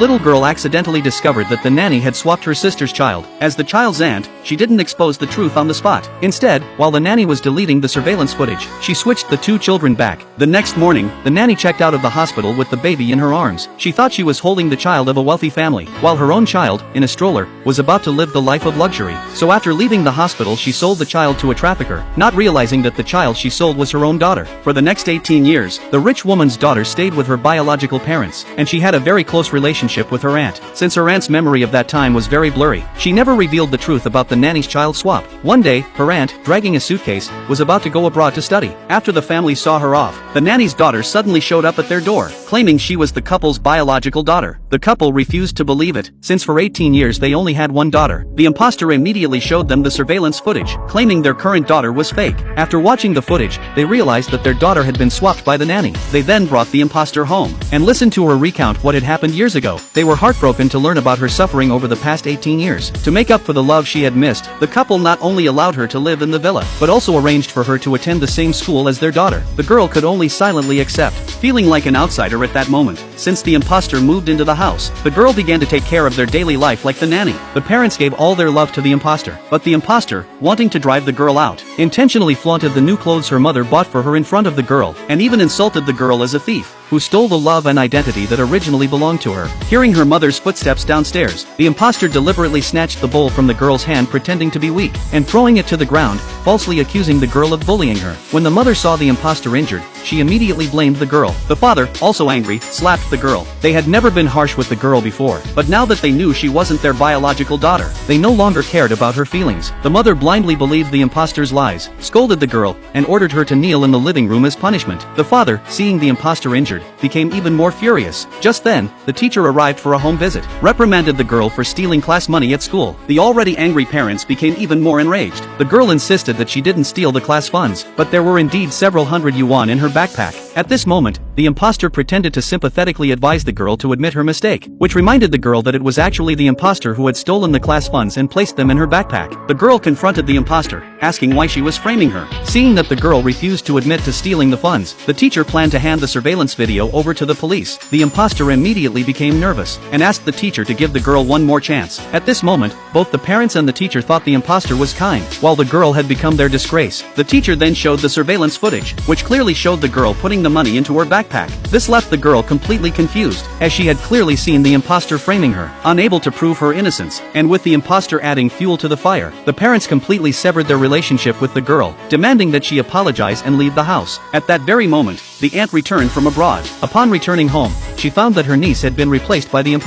Little girl accidentally discovered that the nanny had swapped her sister's child. As the child's aunt, she didn't expose the truth on the spot. Instead, while the nanny was deleting the surveillance footage, she switched the two children back. The next morning, the nanny checked out of the hospital with the baby in her arms. She thought she was holding the child of a wealthy family, while her own child, in a stroller, was about to live the life of luxury. So after leaving the hospital, she sold the child to a trafficker, not realizing that the child she sold was her own daughter. For the next 18 years, the rich woman's daughter stayed with her biological parents, and she had a very close relationship with her aunt. Since her aunt's memory of that time was very blurry, she never revealed the truth about the nanny's child swap. One day, her aunt, dragging a suitcase, was about to go abroad to study. After the family saw her off, the nanny's daughter suddenly showed up at their door, claiming she was the couple's biological daughter. The couple refused to believe it, since for 18 years they only had one daughter. The imposter immediately showed them the surveillance footage, claiming their current daughter was fake. After watching the footage, they realized that their daughter had been swapped by the nanny. They then brought the imposter home, and listened to her recount what had happened years ago. They were heartbroken to learn about her suffering over the past 18 years. To make up for the love she had missed, the couple not only allowed her to live in the villa, but also arranged for her to attend the same school as their daughter. The girl could only silently accept, feeling like an outsider at that moment. Since the imposter moved into the house, the girl began to take care of their daily life like the nanny. The parents gave all their love to the imposter, but the imposter, wanting to drive the girl out, intentionally flaunted the new clothes her mother bought for her in front of the girl, and even insulted the girl as a thief who stole the love and identity that originally belonged to her. Hearing her mother's footsteps downstairs, the imposter deliberately snatched the bowl from the girl's hand, pretending to be weak, and throwing it to the ground, falsely accusing the girl of bullying her. When the mother saw the imposter injured, she immediately blamed the girl. The father, also angry, slapped the girl. They had never been harsh with the girl before, but now that they knew she wasn't their biological daughter, they no longer cared about her feelings. The mother blindly believed the imposter's lies, scolded the girl, and ordered her to kneel in the living room as punishment. The father, seeing the imposter injured, became even more furious. Just then, the teacher arrived for a home visit, reprimanded the girl for stealing class money at school. The already angry parents became even more enraged. The girl insisted that she didn't steal the class funds, but there were indeed several hundred yuan in her backpack. At this moment, the imposter pretended to sympathetically advise the girl to admit her mistake, which reminded the girl that it was actually the imposter who had stolen the class funds and placed them in her backpack. The girl confronted the imposter, asking why she was framing her. Seeing that the girl refused to admit to stealing the funds, the teacher planned to hand the surveillance video over to the police. The imposter immediately became nervous, and asked the teacher to give the girl one more chance. At this moment, both the parents and the teacher thought the imposter was kind, while the girl had become their disgrace. The teacher then showed the surveillance footage, which clearly showed the girl putting the money into her backpack. This left the girl completely confused, as she had clearly seen the imposter framing her. Unable to prove her innocence, and with the imposter adding fuel to the fire, the parents completely severed their relationship with the girl, demanding that she apologize and leave the house. At that very moment, the aunt returned from abroad. Upon returning home, she found that her niece had been replaced by the imposter.